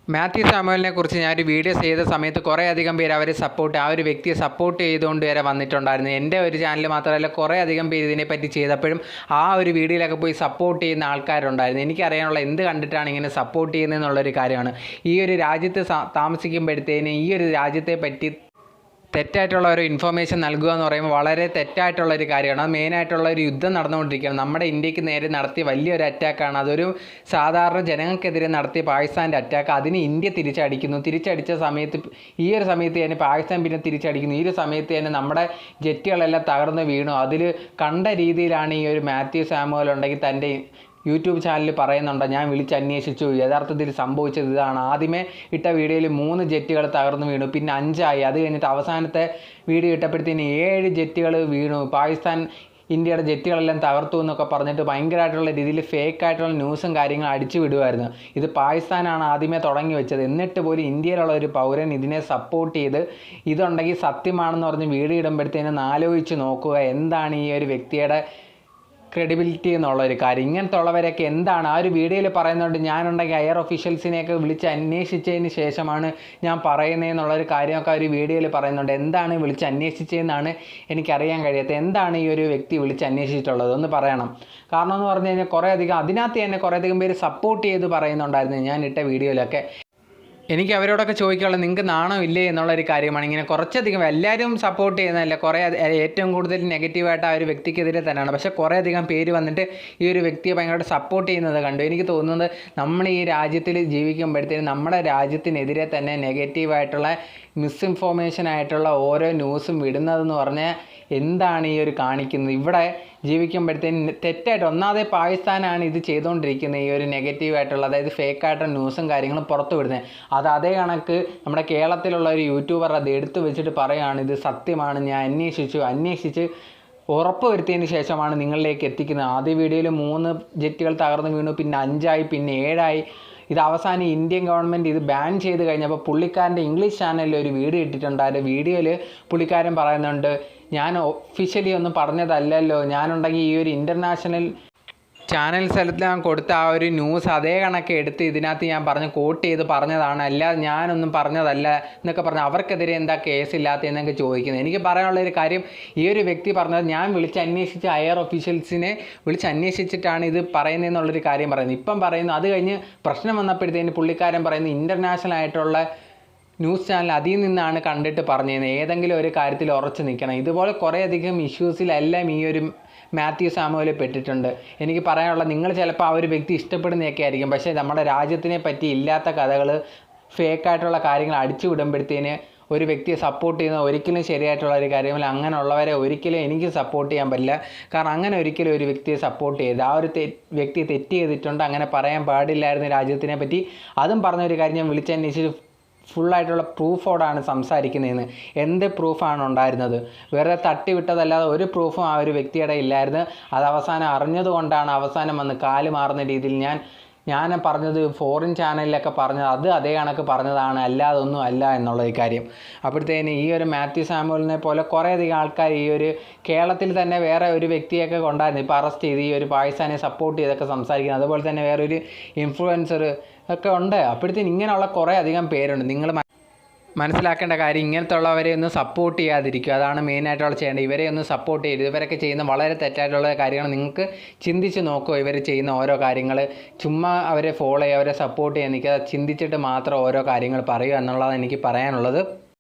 മാത്യു സാമുവലിനെ കുറിച്ച് ഞാനൊരു വീഡിയോ ചെയ്ത സമയത്ത് കുറേയധികം പേര് അവരെ ആ ഒരു വ്യക്തിയെ സപ്പോർട്ട് ചെയ്തുകൊണ്ട് വരെ വന്നിട്ടുണ്ടായിരുന്നു. എൻ്റെ ഒരു ചാനൽ മാത്രമല്ല കുറേയധികം പേര് ഇതിനെപ്പറ്റി ചെയ്തപ്പോഴും ആ ഒരു വീഡിയോയിലൊക്കെ പോയി സപ്പോർട്ട് ചെയ്യുന്ന ആൾക്കാരുണ്ടായിരുന്നു. എനിക്കറിയാനുള്ള എന്ത് കണ്ടിട്ടാണ് ഇങ്ങനെ സപ്പോർട്ട് ചെയ്യുന്നതെന്നുള്ളൊരു കാര്യമാണ്. ഈ ഒരു രാജ്യത്ത് താമസിക്കുമ്പോഴത്തേന് ഈ ഒരു രാജ്യത്തെ പറ്റി തെറ്റായിട്ടുള്ള ഒരു ഇൻഫർമേഷൻ നൽകുക എന്ന് പറയുമ്പോൾ വളരെ തെറ്റായിട്ടുള്ളൊരു കാര്യമാണ്. അത് മെയിനായിട്ടുള്ള ഒരു യുദ്ധം നടന്നുകൊണ്ടിരിക്കുകയാണ്. നമ്മുടെ ഇന്ത്യക്ക് നേരെ നടത്തിയ വലിയൊരു അറ്റാക്കാണ്. അതൊരു സാധാരണ ജനങ്ങൾക്കെതിരെ നടത്തിയ പാകിസ്ഥാൻ്റെ അറ്റാക്ക്. അതിന് ഇന്ത്യ തിരിച്ചടിക്കുന്നു. തിരിച്ചടിച്ച സമയത്ത് ഈ ഒരു സമയത്ത് തന്നെ പാകിസ്ഥാൻ പിന്നെ തിരിച്ചടിക്കുന്നു. ഈ ഒരു സമയത്ത് തന്നെ നമ്മുടെ ജെറ്റുകളെല്ലാം തകർന്ന് വീണു. അതിൽ കണ്ട രീതിയിലാണ് ഈ ഒരു മാത്യു സാമുവൽ ഉണ്ടെങ്കിൽ തൻ്റെ യൂട്യൂബ് ചാനലിൽ പറയുന്നുണ്ട്, ഞാൻ വിളിച്ചന്വേഷിച്ചു, യഥാർത്ഥത്തിൽ സംഭവിച്ചത് ഇതാണ്. ആദ്യമേ ഇട്ട വീഡിയോയിൽ 3 ജെറ്റുകൾ തകർന്നു വീണു, പിന്നെ 5 ആയി. അത് കഴിഞ്ഞിട്ട് അവസാനത്തെ വീഡിയോ ഇട്ടപ്പോഴത്തേന് 7 ജെറ്റുകൾ വീണു. പാകിസ്ഥാൻ ഇന്ത്യയുടെ ജെറ്റുകളെല്ലാം തകർത്തു എന്നൊക്കെ പറഞ്ഞിട്ട് ഭയങ്കരമായിട്ടുള്ള രീതിയിൽ ഫേക്കായിട്ടുള്ള ന്യൂസും കാര്യങ്ങളും അടിച്ചു വിടുമായിരുന്നു. ഇത് പാകിസ്ഥാനാണ് ആദ്യമേ തുടങ്ങി വെച്ചത്. എന്നിട്ട് പോലും ഇന്ത്യയിലുള്ള ഒരു പൗരൻ ഇതിനെ സപ്പോർട്ട് ചെയ്ത് ഇതുണ്ടെങ്കിൽ സത്യമാണെന്ന് പറഞ്ഞ് വീഡിയോ ഇടുമ്പോഴത്തേനും ആലോചിച്ച് നോക്കുക, എന്താണ് ഈ ഒരു വ്യക്തിയുടെ ക്രെഡിബിലിറ്റി എന്നുള്ളൊരു കാര്യം. ഇങ്ങനത്തെ ഉള്ളവരൊക്കെ എന്താണ് ആ ഒരു വീഡിയോയിൽ പറയുന്നുണ്ട്, ഞാനുണ്ടെങ്കിൽ എയർ ഒഫീഷ്യൽസിനെയൊക്കെ വിളിച്ച് അന്വേഷിച്ചതിന് ശേഷമാണ് ഞാൻ പറയുന്നതെന്നുള്ളൊരു കാര്യമൊക്കെ ഒരു വീഡിയോയിൽ പറയുന്നുണ്ട്. എന്താണ് വിളിച്ച് അന്വേഷിച്ചതെന്നാണ് എനിക്കറിയാൻ കഴിയാത്തത്. എന്താണ് ഈ ഒരു വ്യക്തി വിളിച്ച് അന്വേഷിച്ചിട്ടുള്ളത് ഒന്ന് പറയണം. കാരണം എന്ന് പറഞ്ഞു കഴിഞ്ഞാൽ കുറേയധികം അതിനകത്ത് തന്നെ കുറേയധികം പേര് സപ്പോർട്ട് ചെയ്ത് പറയുന്നുണ്ടായിരുന്നു ഞാൻ ഇട്ട വീഡിയോയിലൊക്കെ. എനിക്ക് അവരോടൊക്കെ ചോദിക്കാനുള്ളത്, നിങ്ങൾക്ക് നാണമില്ലേ എന്നുള്ളൊരു കാര്യമാണ്. ഇങ്ങനെ കുറച്ചധികം എല്ലാവരും സപ്പോർട്ട് ചെയ്യുന്നതല്ല, കുറേ ഏറ്റവും കൂടുതൽ നെഗറ്റീവായിട്ട് ആ ഒരു വ്യക്തിക്കെതിരെ തന്നെയാണ്. പക്ഷേ കുറേയധികം പേര് വന്നിട്ട് ഈ ഒരു വ്യക്തിയെ ഭയങ്കരമായിട്ട് സപ്പോർട്ട് ചെയ്യുന്നത് കണ്ടു. എനിക്ക് തോന്നുന്നത് നമ്മൾ ഈ രാജ്യത്തിൽ ജീവിക്കുമ്പോഴത്തേനും നമ്മുടെ രാജ്യത്തിനെതിരെ തന്നെ നെഗറ്റീവായിട്ടുള്ള മിസ്ഇൻഫോർമേഷൻ ആയിട്ടുള്ള ഓരോ ന്യൂസും വിടുന്നതെന്ന് പറഞ്ഞാൽ എന്താണ് ഈ ഒരു കാണിക്കുന്നത്? ഇവിടെ ജീവിക്കുമ്പോഴത്തേനും തെറ്റായിട്ട് ഒന്നാമതേ പാകിസ്ഥാനാണ് ഇത് ചെയ്തുകൊണ്ടിരിക്കുന്നത്. ഈ ഒരു നെഗറ്റീവായിട്ടുള്ള അതായത് ഫേക്കായിട്ടുള്ള ന്യൂസും കാര്യങ്ങളും പുറത്തു വിടുന്നത്. അത് അതേ കണക്ക് നമ്മുടെ കേരളത്തിലുള്ള ഒരു യൂട്യൂബർ അത് എടുത്തു വെച്ചിട്ട് പറയുകയാണ്, ഇത് സത്യമാണ്, ഞാൻ അന്വേഷിച്ച് ഉറപ്പ് വരുത്തിയതിന് ശേഷമാണ് നിങ്ങളിലേക്ക് എത്തിക്കുന്നത്. ആദ്യ വീഡിയോയിൽ 3 ജെറ്റുകൾ തകർന്നു വീണു, പിന്നെ 5 ആയി, പിന്നെ 7 ആയി. ഇത് അവസാനം ഇന്ത്യൻ ഗവൺമെൻറ് ഇത് ബാൻ ചെയ്ത് കഴിഞ്ഞപ്പോൾ പുള്ളിക്കാരൻ്റെ ഇംഗ്ലീഷ് ചാനലിൽ ഒരു വീഡിയോ ഇട്ടിട്ടുണ്ട്. ആ വീഡിയോയിൽ പുള്ളിക്കാരൻ പറയുന്നുണ്ട്, ഞാൻ ഒഫീഷ്യലി ഒന്നും പറഞ്ഞതല്ലല്ലോ, ഞാനുണ്ടെങ്കിൽ ഈ ഒരു ഇൻ്റർനാഷണൽ ചാനൽസെല്ലാം കൊടുത്ത ആ ഒരു ന്യൂസ് അതേ കണക്ക് എടുത്ത് ഇതിനകത്ത് ഞാൻ കോട്ട് ചെയ്ത് പറഞ്ഞതാണ്, അല്ലാതെ ഞാനൊന്നും പറഞ്ഞതല്ല എന്നൊക്കെ പറഞ്ഞ് അവർക്കെതിരെ എന്താ കേസില്ലാത്തതെന്നൊക്കെ ചോദിക്കുന്നത്. എനിക്ക് പറയാനുള്ളൊരു കാര്യം, ഈ ഒരു വ്യക്തി പറഞ്ഞത് ഞാൻ വിളിച്ചന്വേഷിച്ച് എയർ ഒഫീഷ്യൽസിനെ വിളിച്ചന്വേഷിച്ചിട്ടാണ് ഇത് പറയുന്നതെന്നുള്ളൊരു കാര്യം പറയുന്നത്. ഇപ്പം പറയുന്നു, അത് കഴിഞ്ഞ് പ്രശ്നം വന്നപ്പോഴത്തേന് പുള്ളിക്കാരൻ പറയുന്നു ഇൻ്റർനാഷണൽ ആയിട്ടുള്ള ന്യൂസ് ചാനൽ അതിൽ നിന്നാണ് കണ്ടിട്ട് പറഞ്ഞത്. ഏതെങ്കിലും ഒരു കാര്യത്തിൽ ഉറച്ചു നിൽക്കണം. ഇതുപോലെ കുറേയധികം ഇഷ്യൂസിലെല്ലാം ഈ ഒരു മാത്യു സാമുവൽ പെട്ടിട്ടുണ്ട്. എനിക്ക് പറയാനുള്ള, നിങ്ങൾ ചിലപ്പോൾ ആ ഒരു വ്യക്തി ഇഷ്ടപ്പെടുന്നതൊക്കെ ആയിരിക്കും, പക്ഷേ നമ്മുടെ രാജ്യത്തിനെ പറ്റി ഇല്ലാത്ത കഥകൾ ഫേക്കായിട്ടുള്ള കാര്യങ്ങൾ അടിച്ചു വിടുമ്പോഴത്തേന് ഒരു വ്യക്തിയെ സപ്പോർട്ട് ചെയ്യുന്നത് ഒരിക്കലും ശരിയായിട്ടുള്ള ഒരു കാര്യമല്ല. അങ്ങനെയുള്ളവരെ ഒരിക്കലും എനിക്ക് സപ്പോർട്ട് ചെയ്യാൻ പറ്റില്ല. കാരണം അങ്ങനെ ഒരിക്കലും ഒരു വ്യക്തിയെ സപ്പോർട്ട് ചെയ്ത് ആ ഒരു വ്യക്തി തെറ്റ് ചെയ്തിട്ടുണ്ട്, അങ്ങനെ പറയാൻ പാടില്ലായിരുന്നു രാജ്യത്തിനെ പറ്റി. അതും പറഞ്ഞൊരു കാര്യം ഞാൻ വിളിച്ചന്വേഷിച്ച് ഫുള്ളായിട്ടുള്ള പ്രൂഫോടാണ് സംസാരിക്കുന്നതെന്ന്. എന്ത് പ്രൂഫാണ് ഉണ്ടായിരുന്നത്? വെറുതെ തട്ടിവിട്ടതല്ലാതെ ഒരു പ്രൂഫും ആ ഒരു വ്യക്തിയുടെ ഇല്ലായിരുന്നു. അത് അവസാനം അറിഞ്ഞതുകൊണ്ടാണ് അവസാനം വന്ന് കാല് മാറുന്ന രീതിയിൽ ഞാൻ പറഞ്ഞത് ഫോറിൻ ചാനലിലൊക്കെ പറഞ്ഞത് അത് അതേ കണക്ക് പറഞ്ഞതാണ്, അല്ലാതെ ഒന്നും അല്ല എന്നുള്ള ഈ കാര്യം. അപ്പോഴത്തേന് ഈ ഒരു മാത്യു സാമുവലിനെ പോലെ കുറേയധികം ആൾക്കാർ ഈ ഒരു കേരളത്തിൽ തന്നെ വേറെ ഒരു വ്യക്തിയൊക്കെ കൊണ്ടായിരുന്നു ഇപ്പോൾ അറസ്റ്റ് ചെയ്ത് ഈ ഒരു പാകിസ്ഥാനെ സപ്പോർട്ട് ചെയ്തൊക്കെ സംസാരിക്കുന്നത്. അതുപോലെ തന്നെ വേറൊരു ഇൻഫ്ലുവൻസർ ഒക്കെ ഉണ്ട്. അപ്പോഴത്തേന് ഇങ്ങനെയുള്ള കുറേ അധികം പേരുണ്ട്. നിങ്ങൾ മനസ്സിലാക്കേണ്ട കാര്യം, ഇങ്ങനത്തെ ഉള്ളവരെ ഒന്ന് സപ്പോർട്ട് ചെയ്യാതിരിക്കുക. അതാണ് മെയിനായിട്ടുള്ള ചെയ്യേണ്ടത്. ഇവരെ ഒന്ന് സപ്പോർട്ട് ചെയ്ത് ഇവരൊക്കെ ചെയ്യുന്ന വളരെ തെറ്റായിട്ടുള്ള കാര്യങ്ങൾ നിങ്ങൾക്ക് ചിന്തിച്ച് നോക്കുക. ഇവർ ചെയ്യുന്ന ഓരോ കാര്യങ്ങൾ ചുമ്മാ അവരെ ഫോളോ ചെയ്യുക, അവരെ സപ്പോർട്ട് ചെയ്യാൻ നിൽക്കുക. ചിന്തിച്ചിട്ട് മാത്രം ഓരോ കാര്യങ്ങൾ പറയുക എന്നുള്ളതാണ് എനിക്ക് പറയാനുള്ളത്.